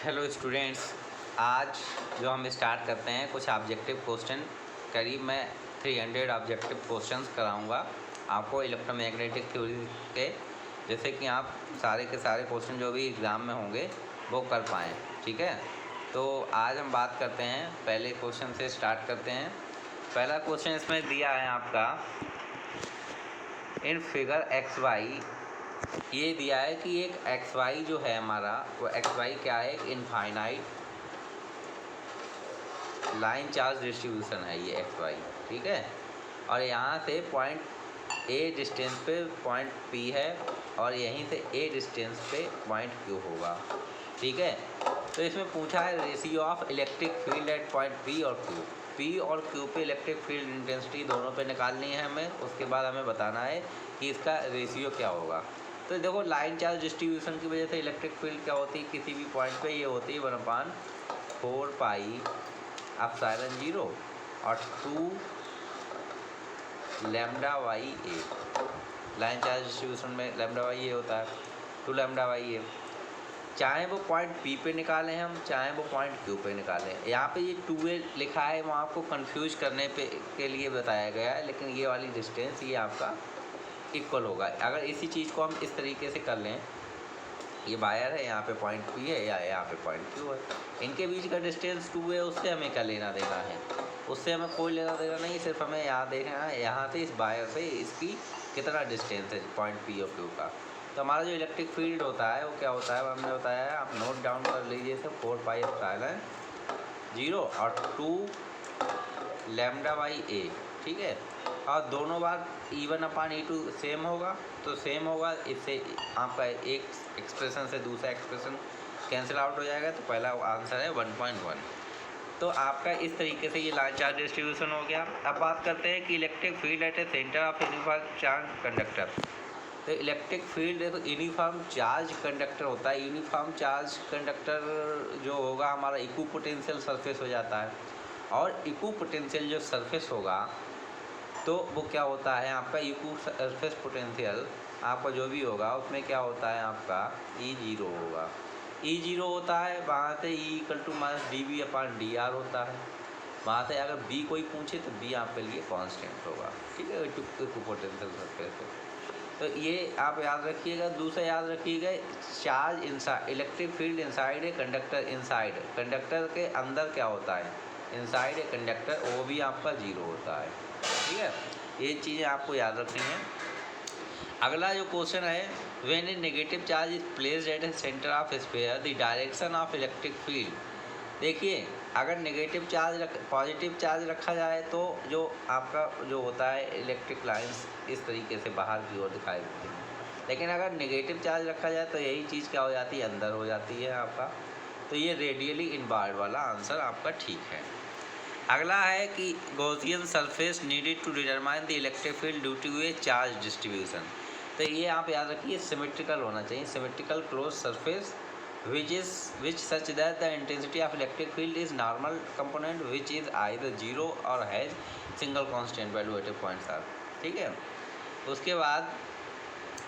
Hello students, आज जो हम स्टार्ट करते हैं कुछ ऑब्जेक्टिव क्वेश्चन। करीब मैं 300 ऑब्जेक्टिव क्वेश्चंस कराऊंगा आपको इलेक्ट्रोमैग्नेटिक थ्योरी के, जैसे कि आप सारे के सारे क्वेश्चन जो भी एग्ज़ाम में होंगे वो कर पाएँ। ठीक है, तो आज हम बात करते हैं, पहले क्वेश्चन से स्टार्ट करते हैं। पहला क्वेश्चन इसमें दिया है आपका, इन फिगर एक्स वाई, ये दिया है कि एक एक्स वाई जो है हमारा, वो एक्स वाई क्या है, एक इनफाइनाइट लाइन चार्ज डिस्ट्रीब्यूशन है ये एक्स वाई। ठीक है, और यहाँ से पॉइंट ए डिस्टेंस पे पॉइंट पी है और यहीं से ए डिस्टेंस पे पॉइंट क्यू होगा। ठीक है, तो इसमें पूछा है ratio of electric field at point P और क्यू। पी और क्यू पे इलेक्ट्रिक फील्ड इंटेंसिटी दोनों पे निकालनी है हमें। उसके बाद हमें बताना है कि इसका रेशियो क्या होगा। तो देखो, लाइन चार्ज डिस्ट्रीब्यूशन की वजह से इलेक्ट्रिक फील्ड क्या होती है किसी भी पॉइंट पे, ये होती है 1/4 पाई एप्सिलॉन 0 और 2 लैम्डा वाई ए। लाइन चार्ज डिस्ट्रीब्यूशन में लैम्डा वाई ए होता है, 2 लैम्डा वाई ए। चाहे वो पॉइंट पी पे निकालें हम, चाहे वो पॉइंट क्यू पे निकालें। यहाँ पे ये 2a लिखा है, वो आपको कंफ्यूज करने पे के लिए बताया गया है, लेकिन ये वाली डिस्टेंस ये आपका इक्वल होगा। अगर इसी चीज़ को हम इस तरीके से कर लें, ये वायर है, यहाँ पे पॉइंट पी है या यहाँ पे पॉइंट क्यू है, इनके बीच का डिस्टेंस 2 है, उससे हमें क्या लेना देना है, उससे हमें कोई लेना देना नहीं। सिर्फ हमें यहाँ देखना है यहाँ से इस वायर से इसकी कितना डिस्टेंस है पॉइंट पी और क्यू का। तो हमारा जो इलेक्ट्रिक फील्ड होता है वो क्या होता है, हमने बताया है, आप नोट डाउन कर लीजिए इसे, 4 पाई एप्सिलॉन 0 और 2 लैम्डा बाई ए। ठीक है, और दोनों बार E1/E2 सेम होगा, तो सेम होगा, इससे आपका एक एक्सप्रेशन से दूसरा एक्सप्रेशन कैंसिल आउट हो जाएगा, तो पहला आंसर है 1.1। तो आपका इस तरीके से ये लाइन चार्ज डिस्ट्रीब्यूशन हो गया। अब बात करते हैं कि electric field at A centre of uniform charge conductor. तो इलेक्ट्रिक फील्ड देखो, यूनिफॉर्म चार्ज कंडक्टर होता है। यूनिफॉर्म चार्ज कंडक्टर जो होगा हमारा इक्विपोटेंशियल सरफेस हो जाता है, और इक्विपोटेंशियल जो सरफेस होगा तो वो क्या होता है आपका इक्वी सरफेस पोटेंशियल, आपका जो भी होगा उसमें क्या होता है आपका E0 होगा। E0 होता है, वहाँ से E=-dV/dr होता है। वहाँ से अगर B कोई पूछे तो B आपके लिए कांस्टेंट होगा। ठीक है, इक्विपोटेंशियल सरफेस है। तो ये आप याद रखिएगा। दूसरा याद रखिएगा, charge inside, electric field inside a conductor, inside conductor के अंदर क्या होता है, इनसाइड ए कंडक्टर, वो भी आपका 0 होता है। ठीक है, ये चीज़ें आपको याद रखनी है। अगला जो क्वेश्चन है, when A negative charge is placed at A centre of sphere the direction of electric field. देखिए, अगर नेगेटिव चार्ज पॉजिटिव चार्ज रखा जाए तो जो आपका जो होता है इलेक्ट्रिक लाइंस इस तरीके से बाहर की ओर दिखाई देती है, लेकिन अगर नेगेटिव चार्ज रखा जाए तो यही चीज़ क्या हो जाती है, अंदर हो जाती है आपका। तो ये रेडियली इनवार्ड वाला आंसर आपका ठीक है। अगला है कि Gaussian surface needed to determine the electric field due to a charge distribution. तो ये आप याद रखिए, सिमेट्रिकल होना चाहिए, symmetrical close surface which such that the intensity of electric field is normal component which is either 0 or has single constant value at a point r। ठीक है, उसके बाद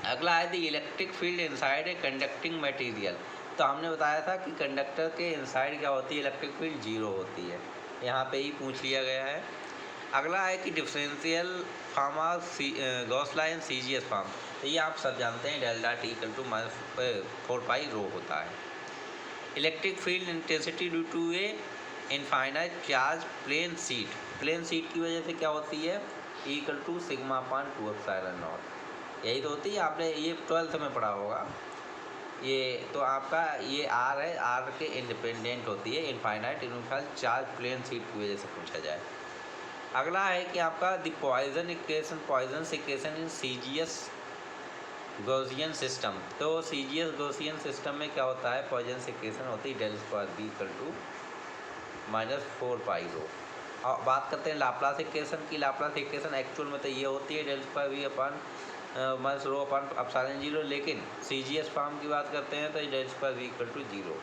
अगला है the electric field inside a conducting material. तो हमने बताया था कि कंडक्टर के इनसाइड क्या होती है, इलेक्ट्रिक फील्ड 0 होती है, यहाँ पे ही पूछ लिया गया है। अगला है कि differential form of Gauss line CGS form. तो ये आप सब जानते हैं, डेल्टा T = -4 पाई रो होता है। Electric field intensity due to a infinite charge plane sheet. Plane sheet की वजह से क्या होती है, E=σ/2ε0। यही तो होती है, आपने ये 12th में पढ़ा होगा। ये तो आपका ये R है, R के इंडिपेंडेंट होती है, infinite uniform charge plane sheet की वजह से पूछा जाए। अगला है कि आपका the Poisson equation in CGS Gaussian system. तो CGS गॉसियन सिस्टम में क्या होता है, पॉइजन इक्वेशन होती है ∇2B -4 पाई रो। और बात करते हैं लाप्लास इक्वेशन की। लाप्लास इक्वेशन एक्चुअल में तो ये होती है ∇2B/ρ/ε0, लेकिन CGS फॉर्म की बात करते हैं तो ∇2B = 0।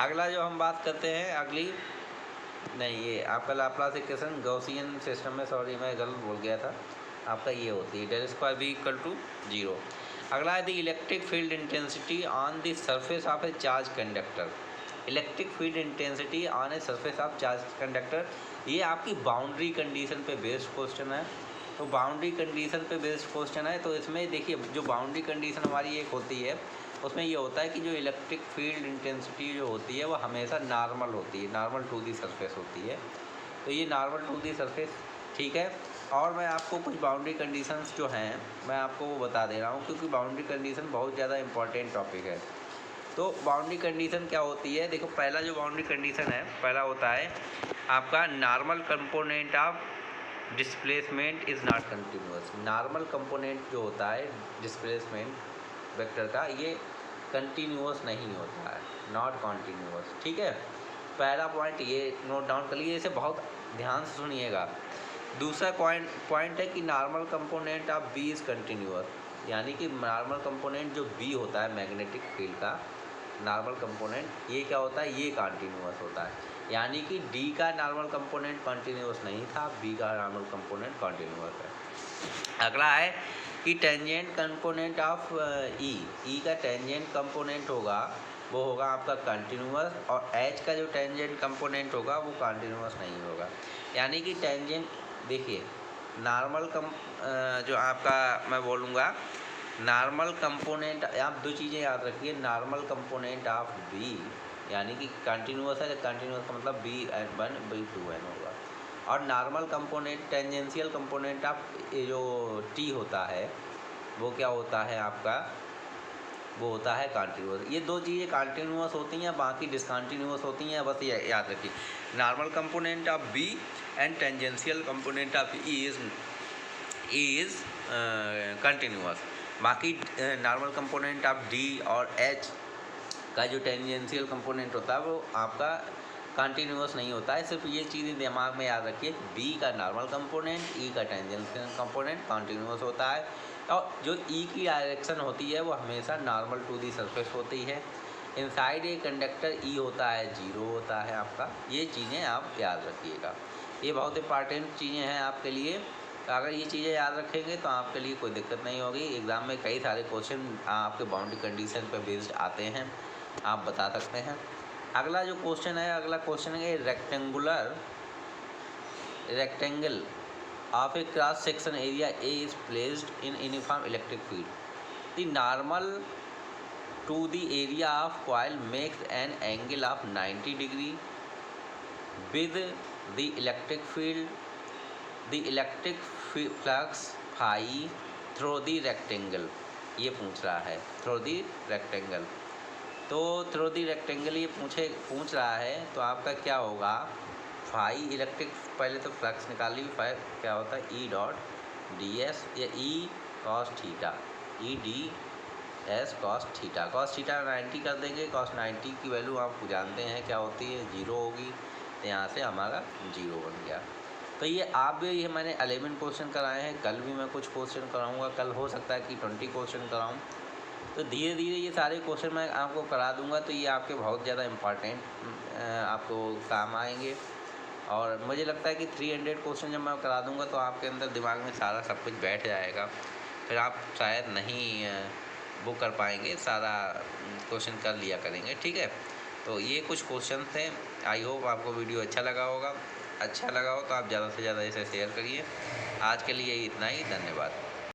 अगला जो हम बात करते हैं, अगली नहीं, ये आपका लाप्लास इक्वेशन गॉसियन सिस्टम में, सॉरी मैं गलत बोल गया था, आपका ये होती है ∇2B = 0। अगला है the electric field intensity on the surface of A charge conductor. Electric field intensity on a surface of charge conductor, ये आपकी बाउंड्री कंडीशन पे बेस्ड क्वेश्चन है। तो बाउंड्री कंडीशन पे बेस्ड क्वेश्चन है, तो इसमें देखिए जो बाउंड्री कंडीशन हमारी एक होती है, उसमें ये होता है कि जो इलेक्ट्रिक फील्ड इंटेंसिटी जो होती है वो हमेशा नॉर्मल होती है, नॉर्मल टू दी सरफेस होती है। तो ये नॉर्मल टू दी सरफेस, ठीक है। और मैं आपको कुछ बाउंड्री कंडीशंस जो हैं मैं आपको वो बता दे रहा हूँ, क्योंकि बाउंड्री कंडीशन बहुत ज़्यादा इंपॉर्टेंट टॉपिक है। तो बाउंड्री कंडीशन क्या होती है, देखो पहला जो बाउंड्री कंडीशन है, पहला होता है आपका normal component of displacement is not continuous. Normal component जो होता है डिस्प्लेसमेंट वेक्टर का, ये कंटिन्यूअस नहीं होता है, नॉट कॉन्टिन्यूअस, ठीक है। पहला पॉइंट ये नोट डाउन कर लीजिए, इसे बहुत ध्यान से सुनिएगा। दूसरा पॉइंट है कि normal component of B is continuous, यानी कि नॉर्मल कंपोनेंट जो बी होता है मैग्नेटिक फील्ड का नॉर्मल कंपोनेंट, ये क्या होता है, ये कंटिन्यूअस होता है। यानी कि डी का नॉर्मल कंपोनेंट कंटिन्यूअस नहीं था, बी का नॉर्मल कंपोनेंट कंटिन्यूअस है। अगला है कि टेंजेंट कंपोनेंट ऑफ ई का टेंजेंट कंपोनेंट होगा वो होगा आपका कंटिन्यूअस, और एच का जो टेंजेंट कंपोनेंट होगा वो कंटिन्यूअस नहीं होगा। यानी कि टेंजेंट देखिए नॉर्मल जो आपका मैं बोलूँगा नॉर्मल कंपोनेंट, आप दो चीज़ें याद रखिए, नॉर्मल कंपोनेंट ऑफ बी यानी कि कंटिन्यूअस है, कंटिन्यूअस का मतलब B N one B two N होगा। और normal component tangential component of जो टी होता है वो क्या होता है आपका, वो होता है कंटिन्यूअस। ये दो चीज़ें कंटिन्यूअस होती हैं, बाकी डिसकंटिन्यूअस होती हैं, बस ये याद रखिए। Normal component of B and tangential component of E is continuous. बाकी नॉर्मल कंपोनेंट ऑफ डी और एच का जो टेंजेंशियल कंपोनेंट होता है वो आपका कंटिन्यूअस नहीं होता है। सिर्फ ये चीज़ें दिमाग में याद रखिए, बी का नॉर्मल कंपोनेंट, ई का टेंजेंशियल कंपोनेंट कंटिन्यूअस होता है, और जो ई की डायरेक्शन होती है वो हमेशा नॉर्मल टू दी सरफेस होती है। इनसाइड ए कंडक्टर ई होता है 0 होता है आपका। ये चीज़ें आप याद रखिएगा, ये बहुत इंपॉर्टेंट चीज़ें हैं आपके लिए। तो अगर ये चीज़ें याद रखेंगे तो आपके लिए कोई दिक्कत नहीं होगी। एग्ज़ाम में कई सारे क्वेश्चन आपके बाउंड्री कंडीशन पर बेस्ड आते हैं, आप बता सकते हैं। अगला जो क्वेश्चन है, अगला क्वेश्चन है rectangle of a cross section area A is placed in uniform electric field. The normal to the area of coil makes an angle of 90 degree with the electric field, the electric flux phi through the rectangle. ये पूछ रहा है through the rectangle. तो through the rectangle ये पूछ रहा है, तो आपका क्या होगा, फाई इलेक्ट्रिक, पहले तो फ्लक्स निकाल ली, फाई क्या होता है ई डॉट डी एस या E cos theta, E D S cos theta. Cos theta 90 कर देंगे, कॉस 90 की वैल्यू आप जानते हैं क्या होती है, 0 होगी, तो यहाँ से हमारा 0 बन गया। तो ये आप भी, ये मैंने 11 क्वेश्चन कराए हैं, कल भी मैं कुछ क्वेश्चन कराऊँगा, कल हो सकता है कि 20 क्वेश्चन कराऊँ। तो धीरे धीरे ये सारे क्वेश्चन मैं आपको करा दूंगा, तो ये आपके बहुत ज़्यादा इम्पॉर्टेंट आपको काम आएंगे। और मुझे लगता है कि 300 क्वेश्चन जब मैं करा दूंगा तो आपके अंदर दिमाग में सारा सब कुछ बैठ जाएगा, फिर आप शायद नहीं वो कर पाएंगे, सारा क्वेश्चन कर लिया करेंगे, ठीक है। तो ये कुछ क्वेश्चन थे, आई होप आपको वीडियो अच्छा लगा होगा। अच्छा लगा हो तो आप ज़्यादा से ज़्यादा इसे शेयर करिए। आज के लिए इतना ही, धन्यवाद।